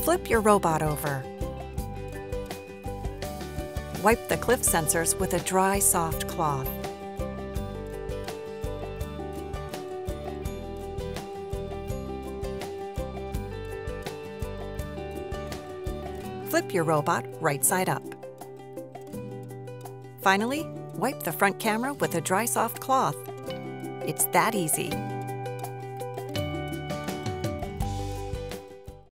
Flip your robot over. Wipe the cliff sensors with a dry, soft cloth. Flip your robot right side up. Finally, wipe the front camera with a dry, soft cloth. It's that easy.